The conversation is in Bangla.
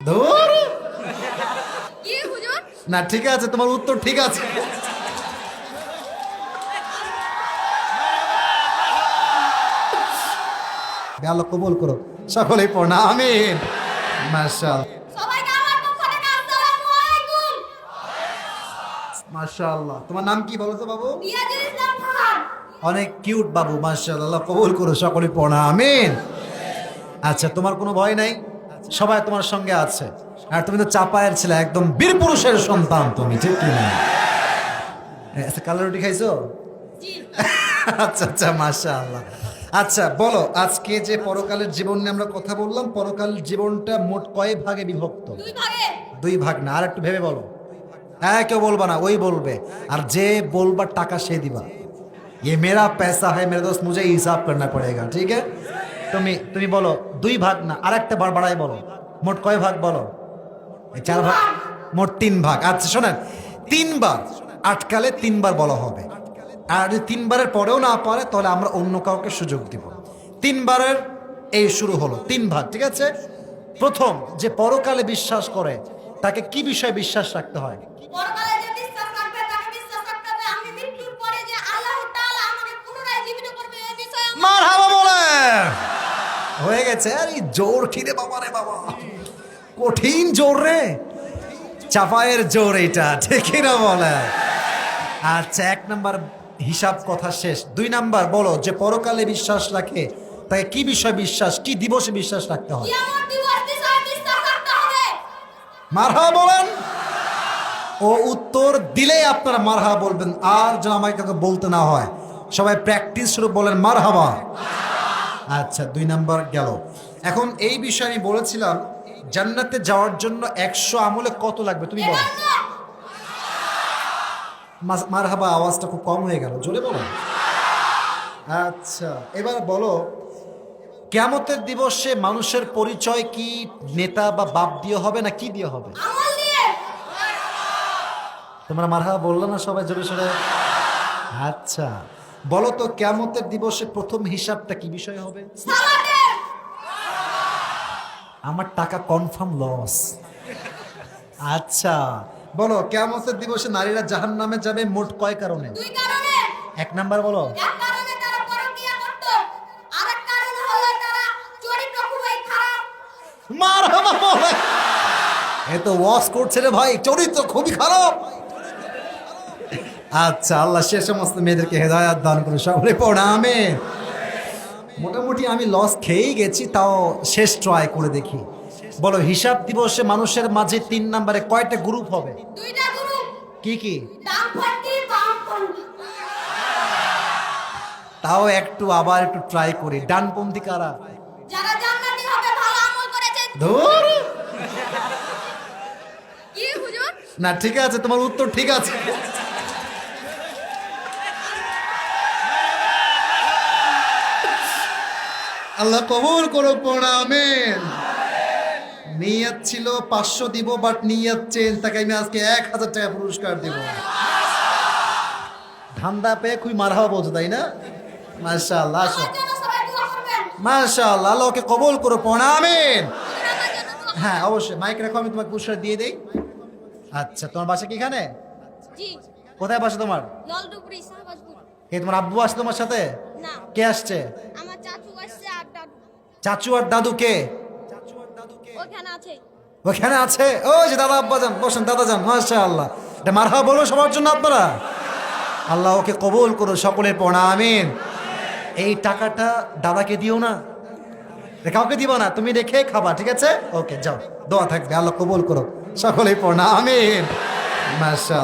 ধুর। কি হুজুর? না ঠিক আছে, তোমার উত্তর ঠিক আছে। আল্লাহ কবুল করো, সকলেই পড়না আমিন। মাশাআল্লাহ সবাইকে আমার পক্ষ থেকে আসসালামু আলাইকুম। মাশাআল্লাহ। তোমার নাম কি বলো তো বাবু? রিয়াজুল ইসলাম খান। অনেক কিউট বাবু, মাশাআল্লাহ। আল্লাহ কবুল করো, সকলেই পড়না আমিন। আচ্ছা, তোমার কোনো ভয় নাই, সবাই তোমার সঙ্গে আছে। আর তুমি তো চাপায়ের ছিলে, একদম বীর পুরুষের সন্তান তুমি, ঠিক কি না? আচ্ছা, কালো রুটি খাইছো? জি। আচ্ছা আচ্ছা, মাশাআল্লাহ। আচ্ছা বলো, আজকে যে পরকালের জীবন নিয়ে আমরা কথা বললাম, পরকালের জীবনটা মোট কয় ভাগে বিভক্ত? দুই ভাগে। দুই ভাগ না, আর একটু ভেবে বলো। হ্যাঁ, কেউ বলবা না, ওই বলবে। আর যে বলবার টাকা সে দিবা। ये मेरा पैसा है मेरे दोस्त, मुझे हिसाब करना पड़ेगा, ठीक है? তুমি বলো দুই ভাগ না, আর একটা বার বাড়াই বলো। মোট কয় ভাগ বলো? এই চার ভাগ, মোট তিন ভাগ। আচ্ছা শোনেন, তিনবার আটকালে তিনবার বলা হবে। আর যদি তিনবারের পরেও না পারে, তাহলে আমরা অন্য কাউকে সুযোগ দিব। তিনবারের এই শুরু হলো, তিন ভাগ, ঠিক আছে? প্রথম, যে পরকালে বিশ্বাস করে তাকে কি বিষয়ে বিশ্বাস রাখতে হয়? পরকালে যে বিশ্বাস রাখবে তাকে বিশ্বাস রাখতে হবে আমি মৃত্যুর পরে যে আল্লাহ তাআলা আমাকে পুনরায় জীবিত করবে এই বিষয়ে মারহাবা বলে হয়ে গেছে। আরে জোর খিদে বাবা রে বাবা, কঠিন জোর রে, চাপায়ের জোর এইটা, ঠিক না বলে? আচ্ছা, এক নাম্বার হিসাব কথা শেষ। দুই নাম্বার বলো, যে পরকালে বিশ্বাস রাখে তাকে কি বিষয় বিশ্বাস, কি দিবসে বিশ্বাস রাখতে হয়? কিয়ামত দিবস বিষয়ে বিশ্বাস রাখতে হবে। মারহাবা বলেন। ও উত্তর দিলেই আপনারা মারহাবা বলবেন, আর যেন আমাকে কাউকে বলতে না হয়। সবাই প্র্যাকটিস শুরু বলেন মারহাবা। আচ্ছা, দুই নাম্বার গেল। এখন এই বিষয়ে আমি বলেছিলাম, জান্নাতে যাওয়ার জন্য 100 আমলে কত লাগবে তুমি বলো। মারহাবা আওয়াজটা খুব কম হয়ে গেল, জোরে বলো। আচ্ছা, এবার বলো, কিয়ামতের দিবসে মানুষের পরিচয় কি নেতা বা বাপ দিয়ে হবে না কি দিয়ে হবে? আমল নিয়ে। তোমরা মারহাবা বললো না সবাই জোরে সোরে? আচ্ছা বলো তো, কিয়ামতের দিবসে প্রথম হিসাবটা কি বিষয় হবে? সালাতের। আমার টাকা কনফার্ম লস। আচ্ছা বলো, কিয়ামতের দিবসে নারীরা জাহান্নামে যাবে মোট কয় কারণে? দুই কারণে। এক নাম্বার বলো। এক কারণে তারা পরকীয়া করত, আরেক কারণ হলো তারা চরিত্র খুবই খারাপ। মারহাবা বলে। এ তো ওয়াজ করছে রে ভাই, চরিত্র খুবই খারাপ। আচ্ছা, আল্লাহ সে সমস্ত মেয়েদেরকে হেদায়াত দান করে, সকলে পড়া আমিন। মোটামুটি আমি লস খেয়েই গেছি, তাও শেষ ট্রাই করে দেখি। বলো, হিসাব দিবসে মানুষের মাঝে 3 নম্বরে কয়টা গ্রুপ হবে? দুইটা গ্রুপ। কি কি? ডানপন্থী বামপন্থী। তাও একটু আবার একটু ট্রাই করি। ডানপন্থী কারা? যারা জান্নাতি হবে ভালো আমল করেছে। ধুর। কি হুজুর? না ঠিক আছে, তোমার উত্তর ঠিক আছে। আল্লাহ কবুল করো, পড়া আমিন। নিয়ত ছিল 500 দিব, বাট নিয়ত চেঞ্জ, তাকে আমি আজকে 1000 টাকা পুরস্কার দিব। ধান্দা পেয়ে খুবই মারহাবা বলছো, তাই না? মাশাআল্লাহ, আসো। আমার জন্য সবাই দোয়া করবেন। মাশাআল্লাহ, আল্লাহকে কবুল করো, পড়া আমিন। হুজুর আমার জন্য দোয়া। হ্যাঁ অবশ্যই, মাইক রাখো, আমি তোমাকে পুরস্কার দিয়ে দেই। আচ্ছা, তোমার বাসা কি এখানে? জি। কোথায় বাসা তোমার? নলডুবরি শাহবাজপুর। কে তোমার আব্বু আসছে তোমার সাথে? না, কে আসছে? আমার চাচু আসছে আর দাদু চাচু আর দাদু কে? ওখানে আছে। ওখানে আছে। ও যে দাদা, আব্বা যান, বসেন দাদা যান। মাশাআল্লাহ, এটা মারহাবা বলো সবার জন্য আপনারা। আল্লাহ ওকে কবুল করো, সকলের পড়া আমিন। এই টাকাটা দাদাকে দিও না, কাউকে দিবা না, তুমি রেখে খাবা, ঠিক আছে? ওকে যাও, দোয়া থাকবে, আল্লাহ কবুল করো, সকলেই পড়া আমিন। মাশাআল্লাহ।